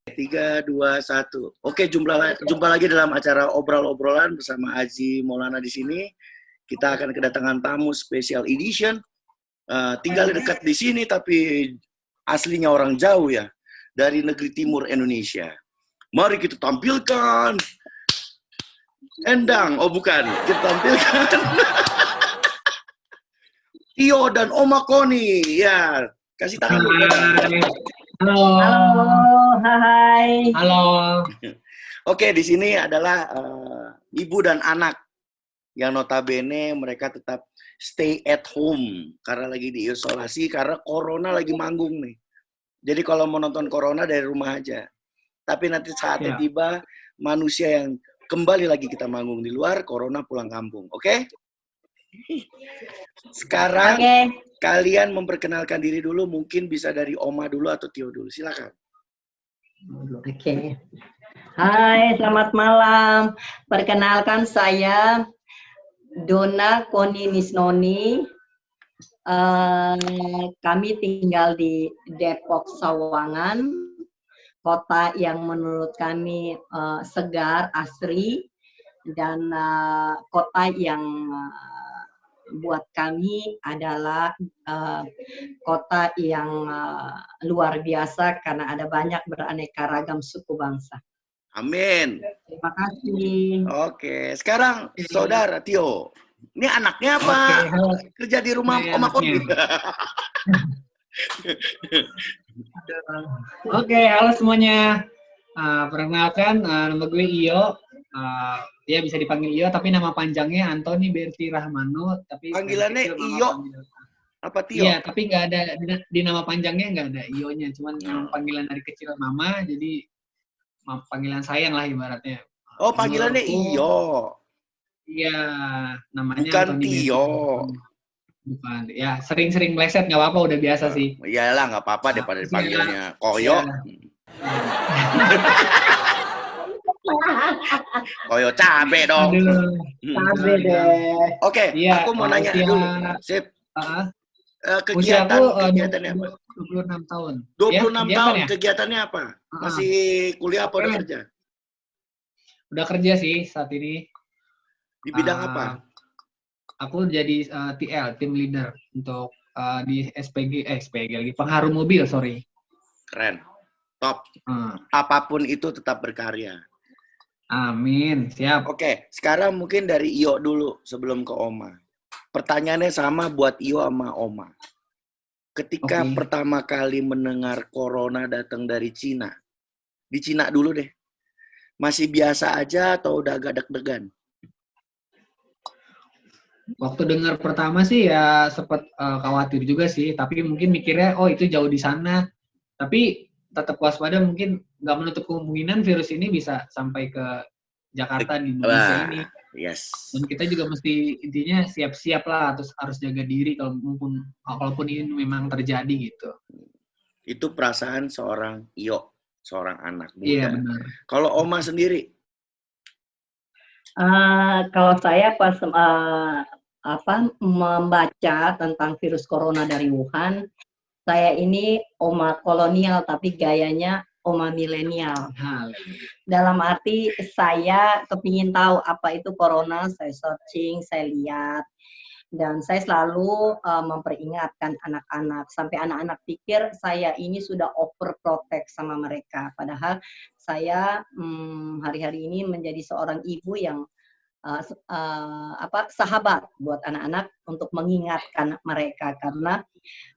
3, 2, 1. Oke, jumpa lagi dalam acara obrol-obrolan bersama Aji Maulana di sini. Kita akan kedatangan tamu special edition. Tinggal dekat di sini tapi aslinya orang jauh ya, dari negeri timur Indonesia. Mari kita tampilkan Endang. Oh bukan, kita tampilkan Tio dan Oma Koni. Ya, kasih tangan dulu. Halo. Halo, hai. Halo. Oke, di sini adalah ibu dan anak yang notabene mereka tetap stay at home karena lagi diisolasi karena corona lagi manggung nih. Jadi kalau mau nonton corona dari rumah aja. Tapi nanti saatnya tiba manusia yang kembali lagi kita manggung di luar, corona pulang kampung. Oke? Sekarang kalian memperkenalkan diri dulu, mungkin bisa dari Oma dulu atau Tio dulu. Silakan. Oke. Hai, selamat malam. Perkenalkan saya Donna Koni Nisnoni. Kami tinggal di Depok Sawangan, kota yang menurut kami segar, asri, dan kota yang buat kami adalah kota yang luar biasa karena ada banyak beraneka ragam suku bangsa. Amin. Terima kasih. Oke, sekarang saudara Tio. Ini anaknya apa? Kerja di rumah Oma Koni. Oke, halo semuanya. Perkenalkan, nama gue Iyo. Ya bisa dipanggil Iyo, tapi nama panjangnya Antoni Berti Rahmano. Tapi panggilannya Iyo. Apa Tio? Iya, tapi nggak ada di nama panjangnya nggak ada Iyo-nya. Cuman panggilan dari kecil mama, jadi panggilan sayang lah ibaratnya. Oh, panggilannya Iyo. Iya, namanya bukan Antoni Tio. Bukan, ya sering-sering meleset nggak apa-apa, udah biasa sih. Iyalah nggak apa-apa daripada dipanggilnya Koyo. Koyo cabe dong. Cabe deh. Oke, aku mau nanya dulu. Sip. Kegiatannya apa? 26 tahun. 26 tahun, kegiatannya apa? Masih kuliah apa udah kerja? Udah kerja sih saat ini. Di bidang apa? Aku jadi TL, team leader untuk di SPG lagi, pengharum mobil, sorry. Keren, top. Apapun itu tetap berkarya. Amin, siap. Oke, sekarang mungkin dari Iyo dulu sebelum ke Oma. Pertanyaannya sama buat Iyo sama Oma. Ketika pertama kali mendengar corona datang dari Cina, di Cina dulu deh, masih biasa aja atau udah agak deg-degan? Waktu dengar pertama sih ya sempat khawatir juga sih, tapi mungkin mikirnya oh itu jauh di sana. Tapi tetap waspada, mungkin nggak menutup kemungkinan virus ini bisa sampai ke Jakarta di Indonesia ini. Yes. Dan kita juga mesti intinya siap-siap lah, terus harus jaga diri kalaupun ini memang terjadi gitu. Itu perasaan seorang Iyo, seorang anak muda. Iya benar. Kalau Oma sendiri? Kalau saya pas membaca tentang virus corona dari Wuhan, saya ini Oma kolonial tapi gayanya Oma milenial. Dalam arti saya kepingin tahu apa itu corona, saya searching, saya lihat, dan saya selalu memperingatkan anak-anak, sampai anak-anak pikir saya ini sudah overprotect sama mereka. Padahal saya hari-hari ini menjadi seorang ibu yang sahabat buat anak-anak untuk mengingatkan mereka, karena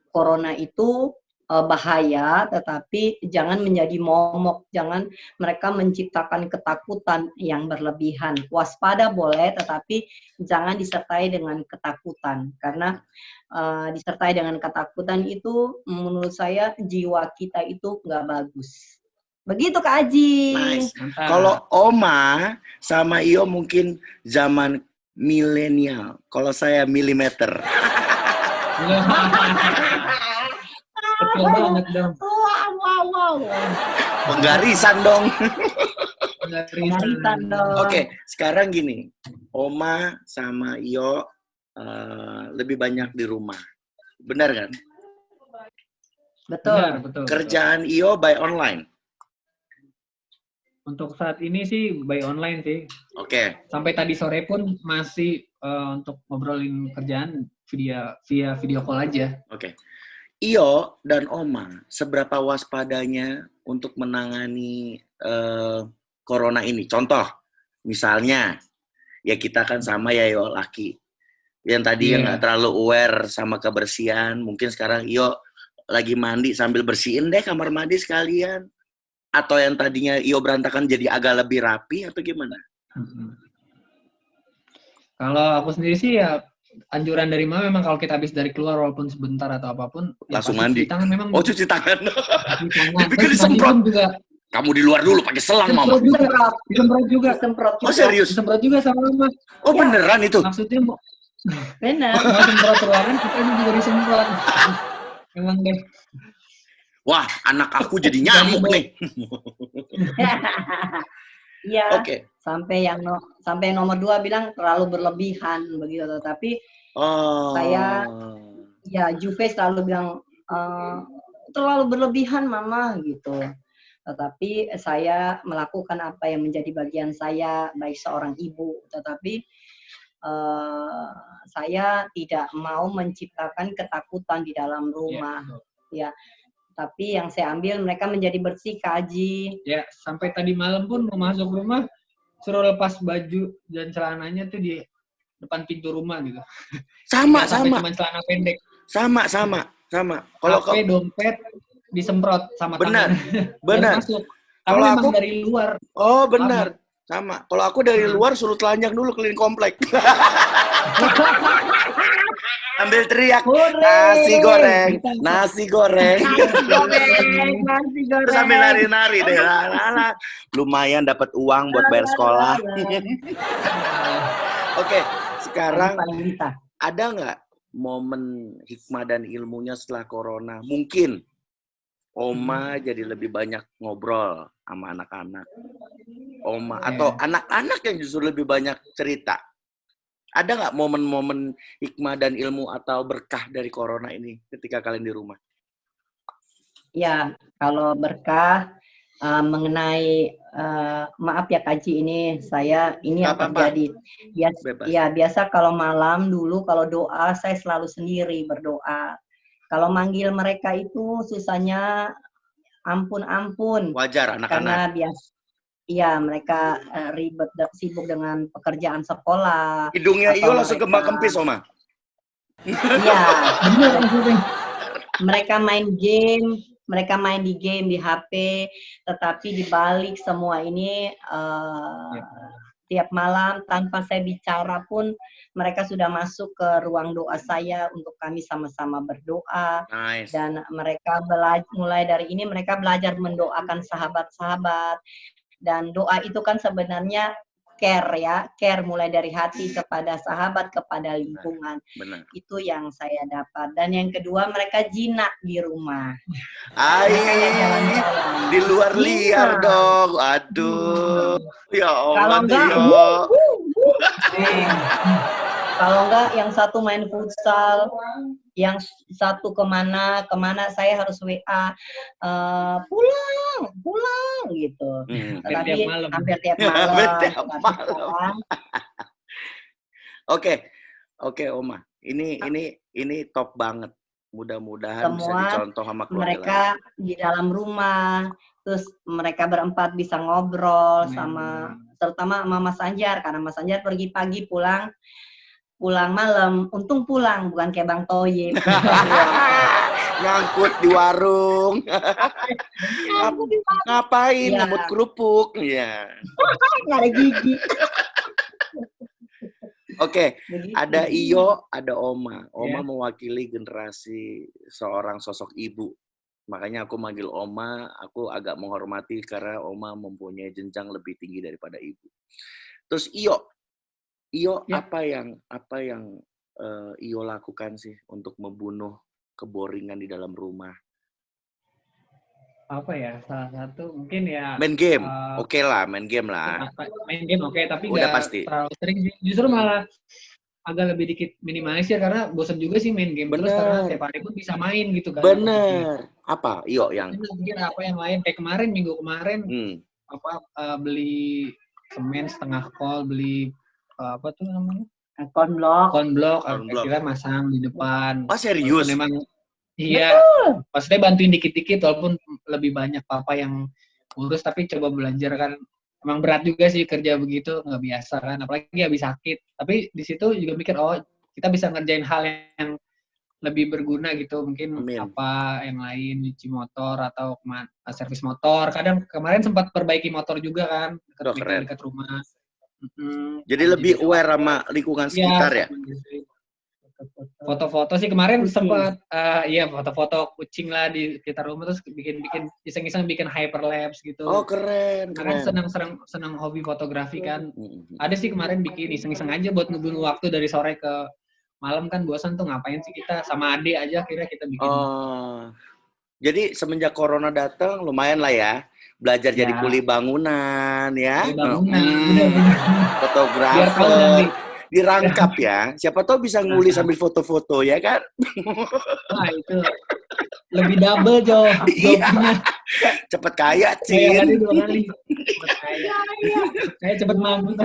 corona itu bahaya, tetapi jangan menjadi momok, jangan mereka menciptakan ketakutan yang berlebihan. Waspada boleh, tetapi jangan disertai dengan ketakutan, karena disertai dengan ketakutan itu menurut saya jiwa kita itu nggak bagus. Begitu Kak Aji. Nice. Kalau Oma sama Iyo mungkin zaman milenial, kalau saya milimeter. Betul banget dong. Wow. Penggarisan dong. Penggarisan dong. Oke, sekarang gini, Oma sama Iyo lebih banyak di rumah, benar kan? Betul. Betul. Kerjaan Iyo by online. Untuk saat ini sih by online sih. Oke. Sampai tadi sore pun masih untuk ngobrolin kerjaan via video call aja. Oke. Iyo dan Oma, seberapa waspadanya untuk menangani corona ini? Contoh, misalnya, ya kita kan sama ya Iyo laki. Yang tadi yang nggak terlalu aware sama kebersihan, mungkin sekarang Iyo lagi mandi sambil bersihin deh kamar mandi sekalian. Atau yang tadinya Iyo berantakan jadi agak lebih rapi atau gimana? Kalau aku sendiri sih ya anjuran dari mama memang kalau kita habis dari keluar walaupun sebentar atau apapun langsung ya mandi. Cuci tangan memang. Oh, cuci tangan. Dipikir disemprot juga. Kamu di luar dulu pakai selang, Mama. Disemprot juga. Oh, serius? Disemprot juga sama Mama. Oh, ya. Beneran itu? Maksudnya benar. Mau semprot ruangan kita juga disemprot. Memang deh. Wah, anak aku jadi nyamuk nih. Iya. Oke. Sampai yang nomor 2 bilang terlalu berlebihan begitu, tapi saya ya Juve selalu bilang terlalu berlebihan Mama gitu. Tetapi saya melakukan apa yang menjadi bagian saya baik seorang ibu, tetapi saya tidak mau menciptakan ketakutan di dalam rumah. Ya. Tapi yang saya ambil mereka menjadi bersih, Kaji. Ya, sampai tadi malam pun mau masuk rumah suruh lepas baju dan celananya tuh di depan pintu rumah gitu. Sama. Cuma celana pendek. Sama. Kalau HP, dompet disemprot sama benar. tangan. Benar. Masuk. Kalau aku dari luar. Oh, benar. Sama. Kalau aku dari luar suruh telanjang dulu keliling komplek. Ambil teriak, nasi goreng. Terus sambil nari-nari deh. Lumayan dapat uang buat bayar sekolah. Oke, sekarang ada nggak momen hikmah dan ilmunya setelah corona? Mungkin Oma jadi lebih banyak ngobrol sama anak-anak. Oma atau anak-anak yang justru lebih banyak cerita. Ada nggak momen-momen hikmah dan ilmu atau berkah dari corona ini ketika kalian di rumah? Ya, kalau berkah mengenai maaf ya Kaji ini yang terjadi. Biasa kalau malam dulu kalau doa saya selalu sendiri berdoa. Kalau manggil mereka itu susahnya ampun. Wajar anak-anak. Karena iya, mereka ribet, sibuk dengan pekerjaan sekolah. Hidungnya Iyo langsung kembang-kempis, Oma. Iya, benar maksudnya. Mereka main di game, di HP, tetapi di balik semua ini, tiap malam tanpa saya bicara pun, mereka sudah masuk ke ruang doa saya untuk kami sama-sama berdoa. Nice. Dan mereka mulai dari ini, mereka belajar mendoakan sahabat-sahabat. Dan doa itu kan sebenarnya care mulai dari hati kepada sahabat, kepada lingkungan. Benar. Itu yang saya dapat. Dan yang kedua mereka jinak di rumah. Jalan-jalan. Di luar liar dong. Aduh. Ya Allah. Kalau enggak yang satu main futsal, yang satu kemana saya harus WA, pulang gitu. Tapi hampir tiap malam. Oke, Oma. Ini top banget. Mudah-mudahan bisa dicontoh sama keluarga. Mereka di dalam rumah, terus mereka berempat bisa ngobrol sama, terutama sama Mas Anjar, karena Mas Anjar pergi pagi pulang malam, untung pulang, bukan kayak Bang Toyib. Ngangkut di warung. Ngapain? Ngemut kerupuk. Iya. Nggak ada gigi. Oke, ada Iyo, ada Oma. Oma mewakili generasi seorang sosok ibu. Makanya aku manggil Oma, aku agak menghormati karena Oma mempunyai jenjang lebih tinggi daripada ibu. Terus Iyo, apa yang Iyo lakukan sih untuk membunuh keboringan di dalam rumah? Apa ya, salah satu mungkin ya main game. Oke lah, main game lah. Main game oke, tapi udah nggak pasti terlalu sering, justru malah agak lebih dikit minimalisir karena bosan juga sih main game terus, karena tiap hari pun bisa main gitu kan. Bener. Apa Iyo yang mungkin apa yang lain kayak minggu kemarin beli semen setengah kol, beli apa tuh namanya? Konblok. Konblok, Konblok. kita masang di depan. Oh, serius? Walaupun emang iya, maksudnya bantuin dikit-dikit walaupun lebih banyak papa yang urus, tapi coba belajar kan. Emang berat juga sih kerja begitu, nggak biasa kan, apalagi habis sakit. Tapi di situ juga mikir, oh kita bisa ngerjain hal yang lebih berguna gitu, mungkin Amin. apa yang lain, nyuci motor atau servis motor. Kadang kemarin sempat perbaiki motor juga kan, dekat rumah. Jadi lebih aware sama lingkungan sekitar ya? Foto-foto sih kemarin sempat, foto-foto kucing lah di sekitar rumah, terus bikin iseng-iseng bikin hyperlapse gitu. Oh, keren. Senang hobi fotografi kan. Ada sih kemarin bikin iseng-iseng aja buat ngebunuh waktu dari sore ke malam kan, bosan tuh ngapain sih kita, sama adik aja akhirnya kita bikin. Oh, jadi semenjak corona datang lumayan lah ya, belajar jadi kuli bangunan ya. Fotografer. Dirangkap ya, siapa tahu bisa nguli sambil foto-foto ya kan? Wah itu lebih double Jo. Iya. Cepet kaya Cin. Cepet kaya. Cepet mampu.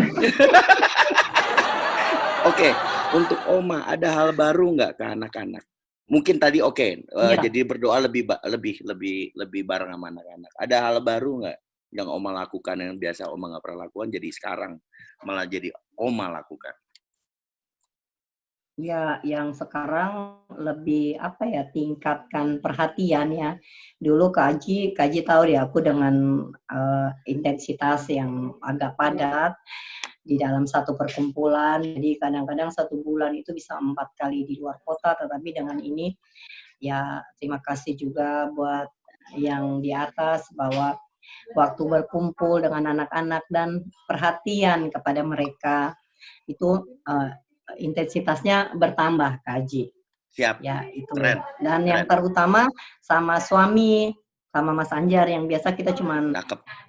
Oke, untuk Oma ada hal baru nggak ke anak-anak? Mungkin tadi jadi berdoa lebih bareng sama anak-anak. Ada hal baru nggak yang Oma lakukan yang biasa Oma nggak pernah lakukan, jadi sekarang malah jadi Oma lakukan? Ya, yang sekarang lebih tingkatkan perhatian ya. Dulu Kak Aji tahu ya, aku dengan intensitas yang agak padat di dalam satu perkumpulan. Jadi kadang-kadang 1 bulan itu bisa 4 kali di luar kota. Tetapi dengan ini ya terima kasih juga buat yang di atas bahwa waktu berkumpul dengan anak-anak dan perhatian kepada mereka itu intensitasnya bertambah, Kak Aji. Siap. Ya, itu. Keren. Dan yang terutama sama suami, sama Mas Anjar yang biasa kita cuman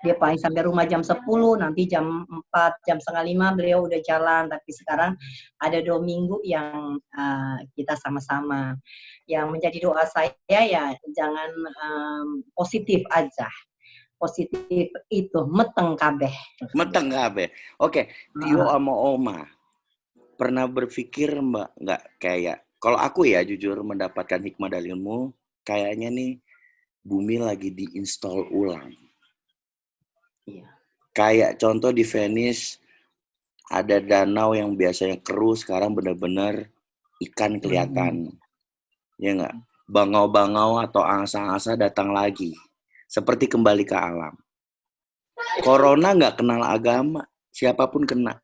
dia paling sampai rumah jam 10, nanti jam 4, jam setengah 5 beliau udah jalan. Tapi sekarang ada 2 minggu yang kita sama-sama. Yang menjadi doa saya ya jangan positif aja. Positif itu meteng kabeh. Meteng kabeh. Oke, Tio sama Oma pernah berpikir Mbak nggak kayak, kalau aku ya jujur mendapatkan hikmah dari ilmu, kayaknya nih bumi lagi diinstal ulang. Iya. Kayak contoh di Venice ada danau yang biasanya keruh, sekarang benar-benar ikan kelihatan. Ya nggak? Bangau-bangau atau angsa-angsa datang lagi. Seperti kembali ke alam. Corona nggak kenal agama, siapapun kena.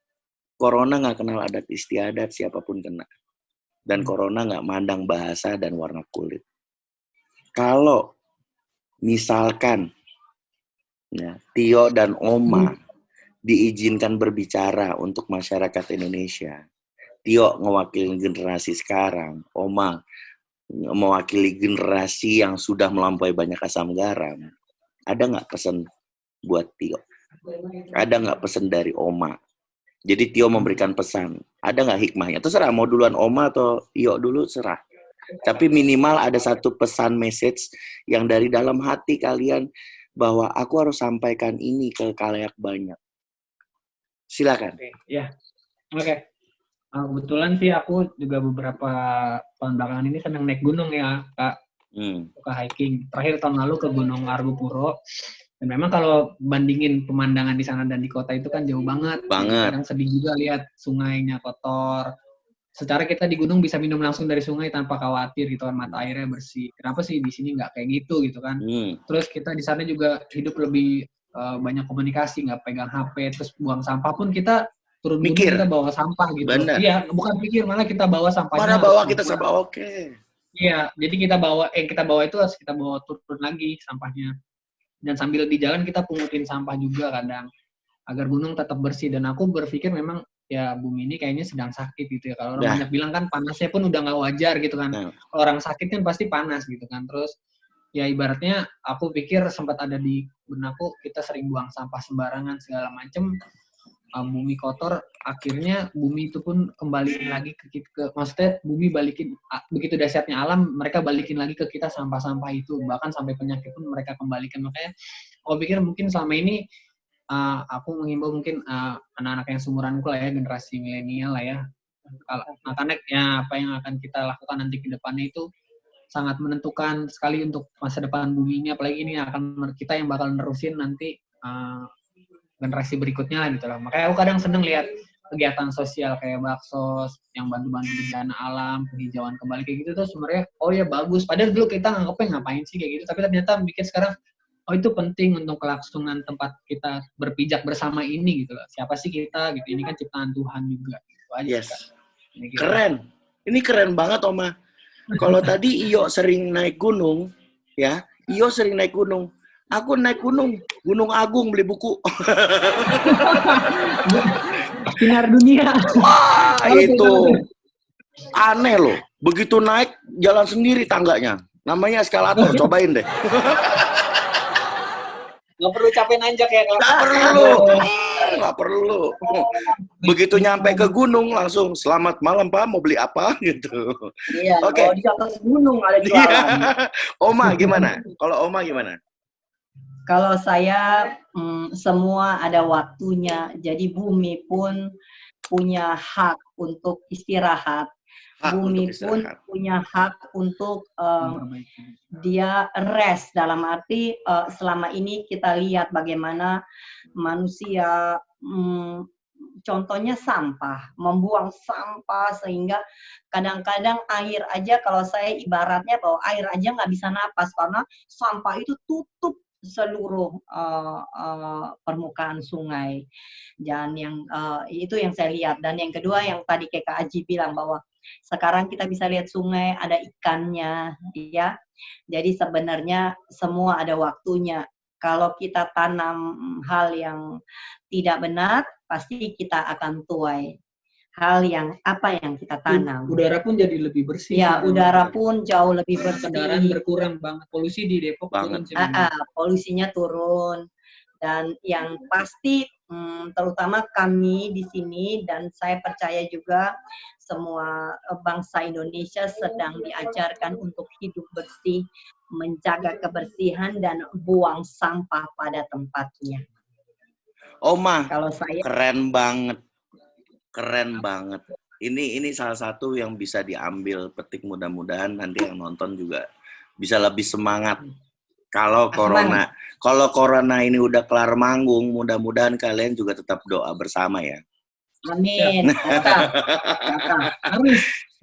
Corona nggak kenal adat istiadat, siapapun kena. Dan corona nggak mandang bahasa dan warna kulit. Kalau misalkan ya, Tio dan Oma diizinkan berbicara untuk masyarakat Indonesia, Tio mewakili generasi sekarang, Oma mewakili generasi yang sudah melampaui banyak asam garam, ada nggak pesan buat Tio? Ada nggak pesan dari Oma? Jadi Tio memberikan pesan. Ada nggak hikmahnya? Terserah mau duluan Oma atau Tio dulu, serah. Tapi minimal ada satu pesan message yang dari dalam hati kalian bahwa aku harus sampaikan ini ke kalayak banyak. Silakan. Oke. Kebetulan sih aku juga beberapa tahun belakangan ini senang naik gunung ya, Kak. Suka hiking. Terakhir tahun lalu ke Gunung Argopuro. Dan memang kalau bandingin pemandangan di sana dan di kota itu kan jauh banget. Kadang sedih juga lihat sungainya kotor. Secara kita di gunung bisa minum langsung dari sungai tanpa khawatir gitu kan, mata airnya bersih. Kenapa sih di sini nggak kayak gitu kan? Terus kita di sana juga hidup lebih banyak komunikasi, nggak pegang HP, terus buang sampah pun kita turun gunung kita bawa sampah gitu. Bener. Iya, bukan pikir, malah kita bawa sampahnya. Mana bawa kita sampah, oke. Iya, jadi kita bawa itu harus kita bawa turun lagi sampahnya. Dan sambil di jalan kita pungutin sampah juga kadang agar gunung tetap bersih. Dan aku berpikir memang ya bumi ini kayaknya sedang sakit gitu ya. Kalau orang banyak bilang kan panasnya pun udah nggak wajar gitu kan. Kalau orang sakit kan pasti panas gitu kan. Terus ya ibaratnya aku pikir sempat ada di benakku kita sering buang sampah sembarangan segala macem. Bumi kotor, akhirnya bumi itu pun kembaliin lagi ke maksudnya bumi balikin, begitu dahsyatnya alam, mereka balikin lagi ke kita sampah-sampah itu, bahkan sampai penyakit pun mereka kembalikan. Makanya aku pikir mungkin selama ini aku menghimbau mungkin anak-anak yang seumuranku lah ya, generasi milenial lah ya. Kalau anak-anak ya apa yang akan kita lakukan nanti ke depannya itu sangat menentukan sekali untuk masa depan bumi ini, apalagi ini akan kita yang bakal nerusin nanti generasi berikutnya lah gitu lah. Makanya aku kadang seneng lihat kegiatan sosial kayak baksos yang bantu-bantu bencana alam, penghijauan kembali kayak gitu tuh sebenarnya oh ya bagus. Padahal dulu kita nganggapnya ngapain sih kayak gitu, tapi ternyata mikir sekarang oh itu penting untuk kelangsungan tempat kita berpijak bersama ini gitu loh. Siapa sih kita gitu, ini kan ciptaan Tuhan juga. Gitu aja. Yes. Keren. Ini keren banget Oma. Kalau tadi Iyo sering naik gunung, ya, Iyo sering naik gunung. Aku naik gunung Agung beli buku. Sinar dunia. Wah, itu aneh loh. Begitu naik jalan sendiri tangganya. Namanya eskalator, cobain deh. Nggak perlu capek nanjak ya. Nggak perlu. Begitu nyampe ke gunung langsung selamat malam Pak, mau beli apa gitu. Iya, Oke. di atas gunung ada jualan. Oma gimana? Kalau Oma gimana? Kalau saya semua ada waktunya. Jadi bumi pun punya hak untuk istirahat. Bumi pun punya hak untuk dia rest, dalam arti selama ini kita lihat bagaimana manusia contohnya sampah, membuang sampah sehingga kadang-kadang air aja, kalau saya ibaratnya bahwa air aja nggak bisa napas karena sampah itu tutup seluruh permukaan sungai. Dan yang itu yang saya lihat. Dan yang kedua yang tadi Kak Aji bilang bahwa sekarang kita bisa lihat sungai ada ikannya, ya. Jadi sebenarnya semua ada waktunya. Kalau kita tanam hal yang tidak benar, pasti kita akan tuai. Hal yang apa yang kita tanam. Udara pun jadi lebih bersih. Ya, udara pun jauh lebih bersih. Kendaraan berkurang banget. Polusi di Depok turun. Polusinya turun. Dan yang pasti terutama kami di sini dan saya percaya juga semua bangsa Indonesia sedang diajarkan untuk hidup bersih, menjaga kebersihan dan buang sampah pada tempatnya. Oma, kalau saya keren banget. Ini salah satu yang bisa diambil petik, mudah-mudahan nanti yang nonton juga bisa lebih semangat. Kalau corona ini udah kelar manggung, mudah-mudahan kalian juga tetap doa bersama ya. Amin.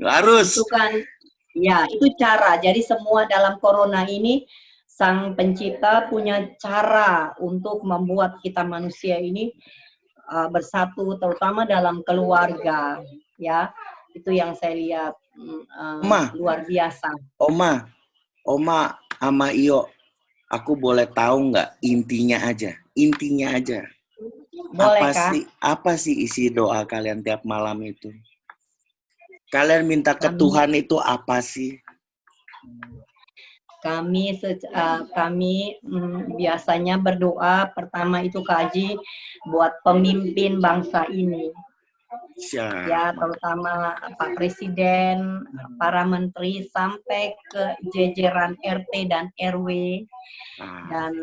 Harus. Itu kan, ya itu cara. Jadi semua dalam corona ini Sang Pencipta punya cara untuk membuat kita manusia ini bersatu, terutama dalam keluarga, ya. Itu yang saya lihat luar biasa. Oma sama Iyo, aku boleh tahu nggak intinya aja? Boleh, apa sih isi doa kalian tiap malam itu? Kalian minta ke Tuhan itu apa sih? Kami biasanya berdoa pertama itu Kak Haji buat pemimpin bangsa ini. Siap. Ya, terutama Pak Presiden, para menteri sampai ke jajaran RT dan RW dan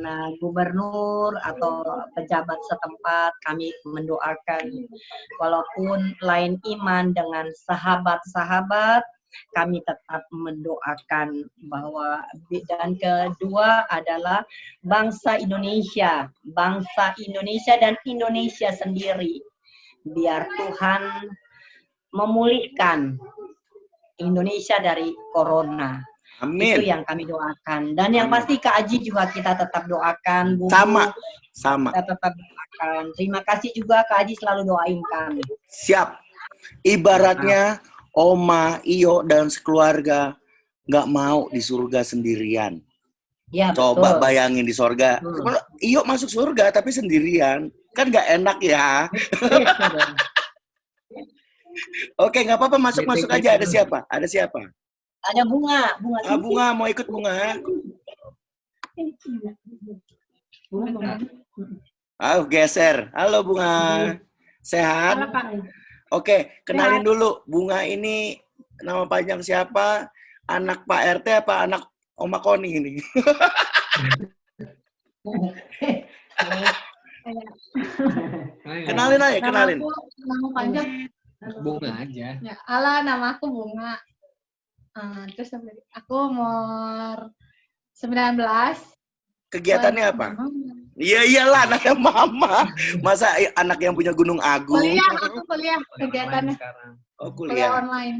gubernur atau pejabat setempat, kami mendoakan. Walaupun lain iman dengan sahabat-sahabat, kami tetap mendoakan bahwa, dan kedua adalah bangsa Indonesia dan Indonesia sendiri. Biar Tuhan memulihkan Indonesia dari corona. Amin. Itu yang kami doakan. Dan yang pasti Kak Aji juga kita tetap doakan. Bu, sama. Kita tetap doakan. Terima kasih juga Kak Aji selalu doain kami. Siap. Ibaratnya Oma, Iyo, dan sekeluarga nggak mau di surga sendirian. Ya, coba betul. Bayangin di surga. Iyo masuk surga tapi sendirian. Kan nggak enak ya. Oke, nggak apa-apa, masuk aja. Ada siapa? Ada Bunga. Bunga mau ikut Bunga? Geser. Halo Bunga. Sehat? Halo Pak. Oke, kenalin dulu. Bunga ini nama panjang siapa? Anak Pak RT apa anak Oma Koni ini? Kenalin aja, kenalin. Nama panjang Bunga aja. ya. Nama aku Bunga. Terus aku umur 19. Kegiatannya apa? Iya iyalah anaknya mama. Masa anak yang punya Gunung Agung? Aku kuliah kegiatannya. Oh Kuliah kuliah. online.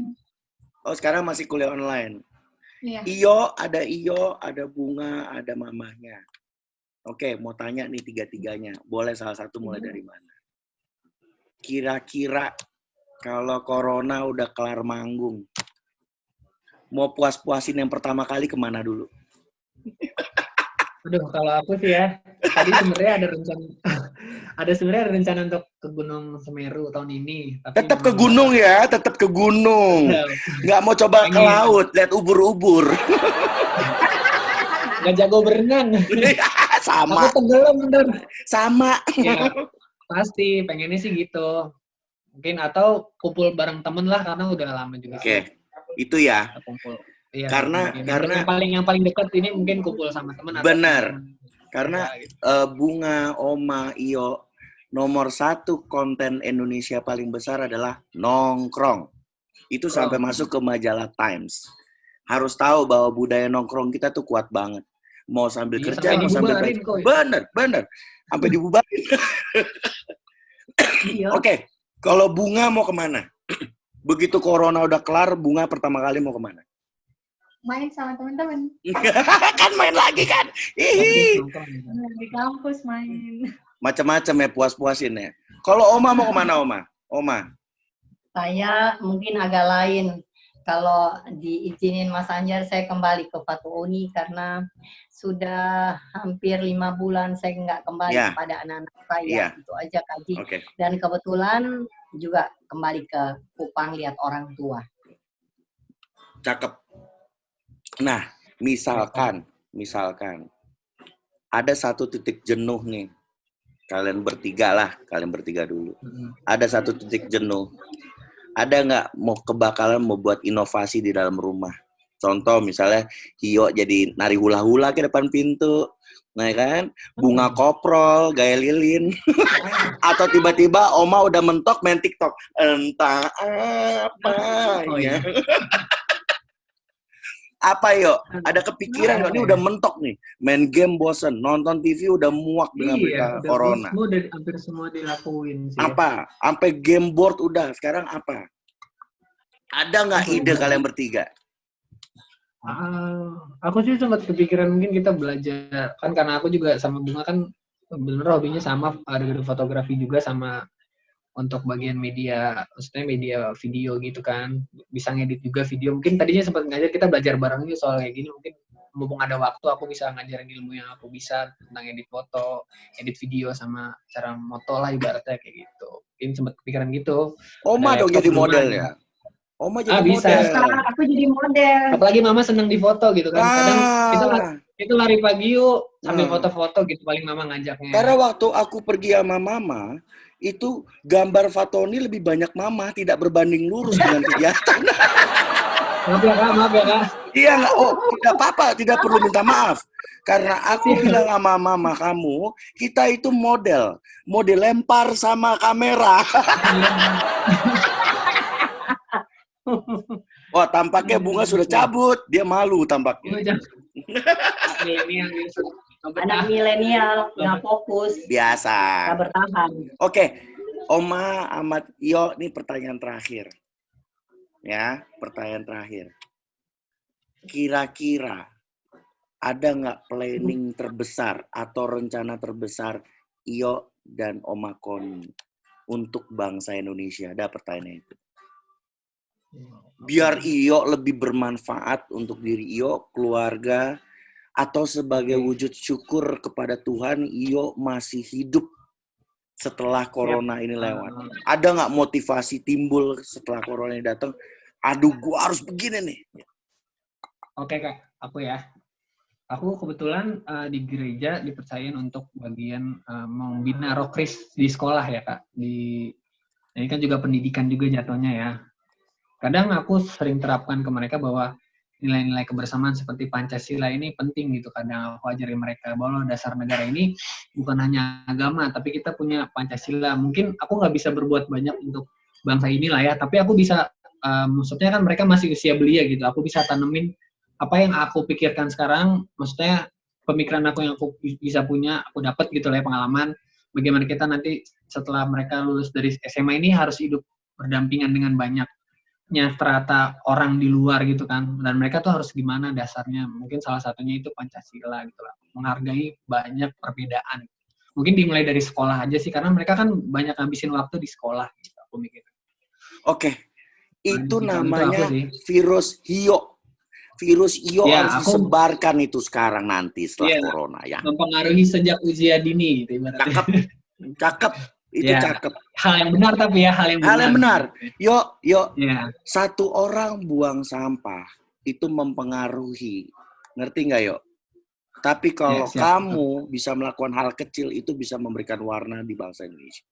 Oh sekarang masih kuliah online. Iya. Iyo, ada Bunga, ada mamanya. Oke, mau tanya nih tiga-tiganya. Boleh salah satu mulai dari mana? Kira-kira kalau corona udah kelar manggung, mau puas-puasin yang pertama kali kemana dulu? Aduh, kalau aku sih ya, tadi sebenarnya ada rencana untuk ke Gunung Semeru tahun ini. Tapi Tetap ke gunung ya, tetap ke gunung. Nggak mau coba ke laut, lihat ubur-ubur. Nggak jago berenang. Sama. Aku tenggelam bener. Sama. Ya, pasti pengennya sih gitu. Mungkin atau kumpul bareng temen lah karena udah lama juga. Oke, itu ya. Kumpul. Iya, Karena yang paling dekat ini mungkin kumpul sama teman. Benar. Karena Bunga, Oma, Iyo, nomor 1 konten Indonesia paling besar adalah nongkrong. Itu sampai masuk ke majalah Times. Harus tahu bahwa budaya nongkrong kita tuh kuat banget. Mau sambil kerja, mau sambil bener. Sampai dibubarin. Oke, kalau Bunga mau kemana? Begitu corona udah kelar, Bunga pertama kali mau kemana? Main sama teman-teman. Kan main lagi kan? Hihi. Di kampus main. Macam-macam ya, puas-puasin ya. Kalau Oma mau kemana Oma? Saya mungkin agak lain. Kalau diizinin Mas Anjar, saya kembali ke Fatu Uni karena sudah hampir 5 bulan saya nggak kembali kepada anak-anak saya. Itu aja Kaji. Okay. Dan kebetulan juga kembali ke Kupang lihat orang tua. Cakep. Nah, misalkan ada satu titik jenuh nih. Kalian bertiga dulu. Ada satu titik jenuh. Ada nggak kebakalan mau buat inovasi di dalam rumah? Contoh misalnya Hio jadi nari hula-hula ke depan pintu, nah kan? Bunga koprol, gaya lilin. Atau tiba-tiba Oma udah mentok main TikTok. Entah apa ya. Apa Yo? Ada kepikiran ini udah mentok nih. Main game bosen, nonton TV udah muak dengan berita corona. Udah hampir semua dilakuin sih. Apa? Sampai game board udah. Sekarang apa? Ada nggak ide kalian bertiga? Aku sih sempat kepikiran mungkin kita belajar. Kan karena aku juga sama Bunga kan bener hobinya sama, ada fotografi juga sama untuk bagian media, maksudnya media video gitu kan, bisa ngedit juga video. Mungkin tadinya sempat ngajar, kita belajar bareng ini soal kayak gini, mungkin mumpung ada waktu aku bisa ngajarin ilmu yang aku bisa tentang edit foto, edit video, sama cara moto lah ibaratnya kayak gitu. Mungkin sempat kepikiran gitu. Oma dong jadi model ya? Oma jadi bisa. model. Aku jadi model. Apalagi mama seneng di foto gitu kan. Kadang itu lari pagi yuk sambil foto-foto gitu, paling mama ngajaknya. Karena waktu aku pergi sama mama, itu gambar Fatoni lebih banyak mama, tidak berbanding lurus dengan kegiatan. Maaf ya kak. Iya nggak? Oh tidak apa-apa, tidak perlu minta maaf. Karena aku bilang sama mama kamu, kita itu model lempar sama kamera. Wah tampaknya Bunga sudah cabut, dia malu tampaknya. Anak milenial nggak fokus. Biasa. Nggak bertahan. Oke, Oma, Ahmad, Iyo, ini pertanyaan terakhir. Ya, pertanyaan terakhir. Kira-kira ada nggak planning terbesar atau rencana terbesar Iyo dan Oma Koni untuk bangsa Indonesia? Ada pertanyaan itu. Biar Iyo lebih bermanfaat untuk diri Iyo, keluarga, atau sebagai wujud syukur kepada Tuhan, Iyo masih hidup setelah corona ini lewat. Ada nggak motivasi timbul setelah corona ini datang? Aduh, gua harus begini nih. Oke kak, aku ya. Aku kebetulan di gereja dipercayain untuk bagian membina rokris di sekolah ya kak. Ini kan juga pendidikan juga jatuhnya ya. Kadang aku sering terapkan ke mereka bahwa nilai-nilai kebersamaan seperti Pancasila ini penting gitu. Kadang aku ajarin mereka bahwa dasar negara ini bukan hanya agama, tapi kita punya Pancasila. Mungkin aku nggak bisa berbuat banyak untuk bangsa inilah ya, tapi aku bisa, maksudnya kan mereka masih usia belia gitu, aku bisa tanemin apa yang aku pikirkan sekarang, maksudnya pemikiran aku yang aku bisa punya, aku dapat gitu lah ya, pengalaman, bagaimana kita nanti setelah mereka lulus dari SMA ini harus hidup berdampingan dengan banyak strata orang di luar gitu kan, dan mereka tuh harus gimana dasarnya, mungkin salah satunya itu Pancasila gitu lah, menghargai banyak perbedaan. Mungkin dimulai dari sekolah aja sih, karena mereka kan banyak ngabisin waktu di sekolah gitu, aku mikir. Oke, itu Nah, namanya itu virus Hio. Virus Hio ya, harus aku disebarkan itu sekarang nanti setelah ya, corona ya. mempengaruhi sejak usia dini gitu ibaratnya. Cakep, cakep, itu Ya, cakep. hal yang benar tapi ya, hal yang benar. Hal yang benar. Yuk, Ya, satu orang buang sampah itu mempengaruhi. Ngerti nggak, Yuk? Tapi kalau siap. kamu bisa melakukan hal kecil, itu bisa memberikan warna di bangsa Indonesia.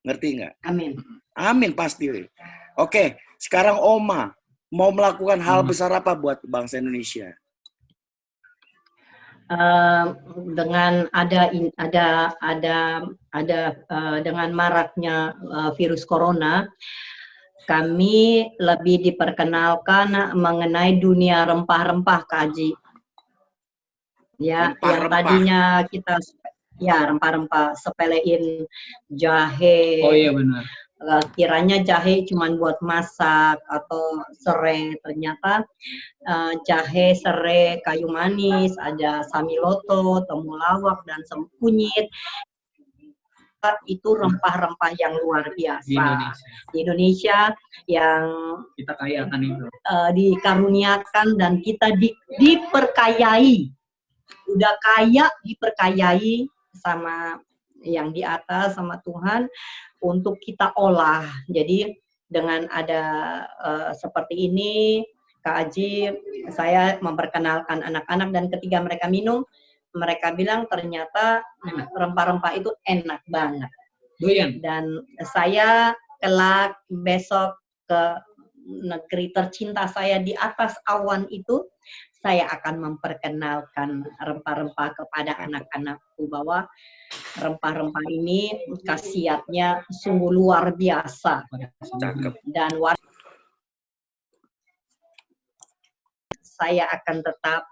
Ngerti nggak? Amin. Amin, pasti. Oke, sekarang Oma mau melakukan hal besar apa buat bangsa Indonesia? Dengan dengan maraknya virus corona, kami lebih diperkenalkan mengenai dunia rempah-rempah, Kak Haji. Ya, yang tadinya kita rempah-rempah sepelein jahe. Oh iya benar. Kiranya jahe cuma buat masak atau serai, ternyata jahe, serai, kayu manis, ada samiloto, temulawak, dan kunyit. Itu rempah-rempah yang luar biasa. Di Indonesia yang kita kaya akan itu. Dikaruniakan dan kita diperkayai. Udah kaya, diperkayai sama yang di atas, sama Tuhan, untuk kita olah. Jadi dengan ada seperti ini, Kak Aji, saya memperkenalkan anak-anak, dan ketika mereka minum, mereka bilang ternyata rempah-rempah itu enak banget. Doyan. Dan saya kelak besok ke negeri tercinta saya di atas awan itu, saya akan memperkenalkan rempah-rempah kepada anak-anakku, bahwa rempah-rempah ini khasiatnya sungguh luar biasa. Dan saya akan tetap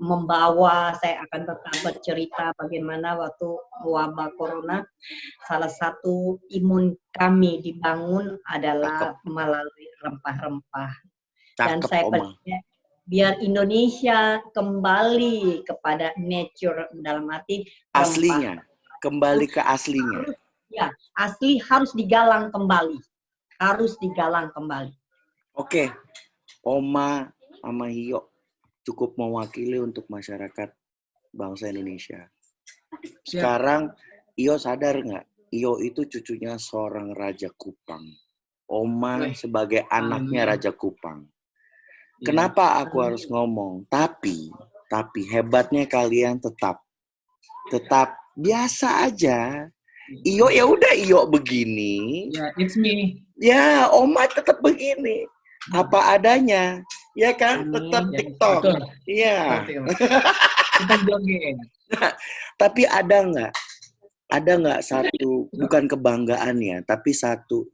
membawa, saya akan tetap bercerita bagaimana waktu wabah corona, salah satu imun kami dibangun adalah melalui rempah-rempah. Dan saya percaya biar Indonesia kembali kepada nature, dalam arti aslinya, kembali ke aslinya. Ya, asli harus digalang kembali. Harus digalang kembali. Oke, Oma sama Hio cukup mewakili untuk masyarakat bangsa Indonesia. Sekarang, Hio sadar nggak? Hio itu cucunya seorang Raja Kupang. Oma sebagai anaknya Raja Kupang. Kenapa aku harus ngomong? Tapi hebatnya kalian tetap biasa aja. Iyo ya udah Iyo begini. Ya, it's me. Ya, Oma tetap begini. Apa adanya. Ya kan? Tetap TikTok. Iya. Kita joget. Tapi ada nggak satu, bukan kebanggaan ya, tapi satu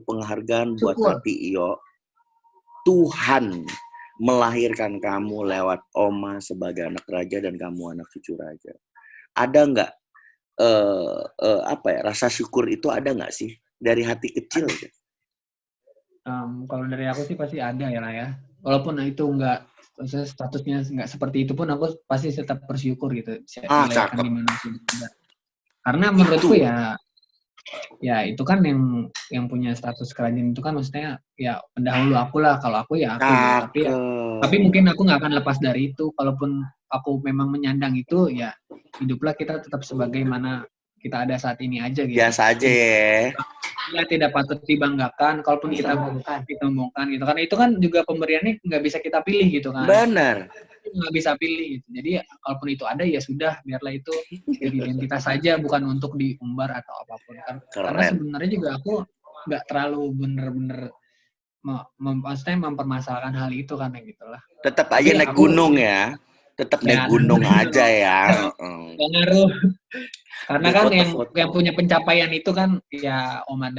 penghargaan buat hati Iyo. Tuhan melahirkan kamu lewat Oma sebagai anak raja dan kamu anak cucu raja. Ada nggak rasa syukur itu ada nggak sih dari hati kecil? Kalau dari aku sih pasti ada ya. Walaupun itu nggak statusnya nggak seperti itu pun, aku pasti tetap bersyukur gitu. Cakep. Karena menurutku ya itu kan yang punya status kerajaan itu kan maksudnya ya pendahulu aku lah. Kalau aku ya aku gitu. Tapi mungkin aku nggak akan lepas dari itu. Kalaupun aku memang menyandang itu, ya hiduplah kita tetap sebagaimana kita ada saat ini aja gitu. Biasa aja ya. Ya tidak patut dibanggakan kalaupun kita omongkan gitu. Karena itu kan juga pemberiannya nggak bisa kita pilih gitu kan. Benar. Nggak bisa pilih gitu. Jadi kalaupun itu ada ya sudah, biarlah itu jadi identitas saja, bukan untuk diumbar atau apapun kan. Karena sebenarnya juga aku nggak terlalu bener-bener maksudnya mempermasalahkan hal itu kan ya gitulah. Tetap aja Tapi naik aku- gunung ya. Tetap Ya, naik gunung aja ya. Nggak ngaruh. Karena Di kan foto-foto. yang punya pencapaian itu kan ya Opa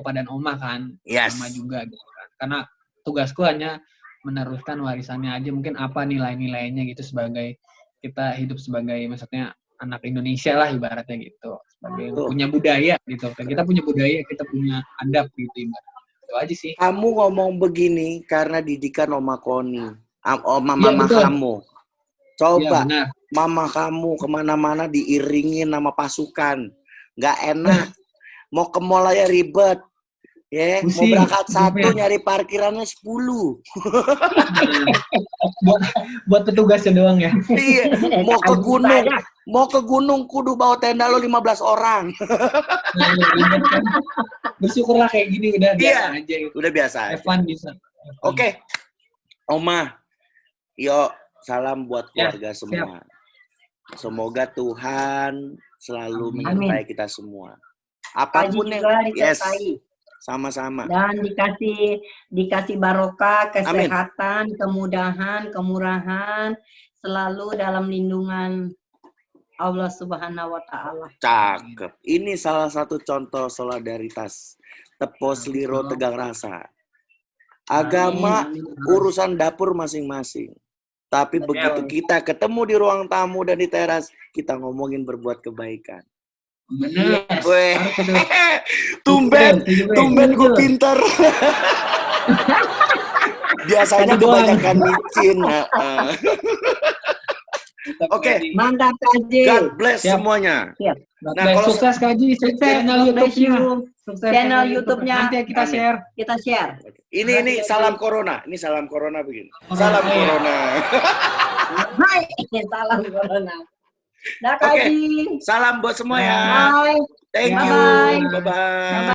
dan Oma kan. Yes. Sama juga gitu kan. Karena tugasku hanya meneruskan warisannya aja, mungkin apa nilai-nilainya gitu sebagai kita hidup sebagai maksudnya anak Indonesia lah ibaratnya gitu. Sebagai Tuh. punya budaya gitu. Kita punya budaya, kita punya adab gitu ibaratnya. Itu aja sih. Kamu ngomong begini karena didikan Oma Koni. Mama Iya, betul. kamu. Iya Coba benar. mama kamu kemana-mana diiringin sama pasukan. Nggak enak. Mau ke mall aja ribet. Ya, mau Pusing. berangkat satu Hidupnya. nyari parkirannya 10. buat petugasnya doang ya. Iya, mau ke gunung kudu bawa tenda lo 15 orang. Bersyukurlah kayak gini udah biasa Iya. aja gitu. Udah biasa aja. Evan bisa. Oke. Oma. Yuk, salam buat Ya, keluarga semua. Semoga Tuhan selalu Amin. menyertai kita semua. Haji Apapun yang juga yes, disertai. sama-sama. Dan dikasih barokah, kesehatan, kemudahan, kemurahan, selalu dalam lindungan Allah Subhanahu wa Ta'ala. Cakep. Ini salah satu contoh solidaritas. Tepos Liro Tegang Rasa. Agama urusan dapur masing-masing. Tapi begitu kita ketemu di ruang tamu dan di teras, kita ngomongin berbuat kebaikan. Benar. Weh, Harus betul. tumben gue pinter. Biasanya Tadi doang. kebanyakan micin. Oke. Mantap Haji. God bless Siap. semuanya. Nah, kalau- sukses Kaji, sukses channel God bless YouTube-nya. you. Sukses Channel YouTube-nya. Nanti kita Amin. share. Kita share. Ini salam corona. Ini salam corona begini. Oh, Salam iya. corona. Hai, salam corona. Dah Oke. Haji. Salam buat semua ya. Bye. Thank Ya. you. Bye-bye. Bye-bye.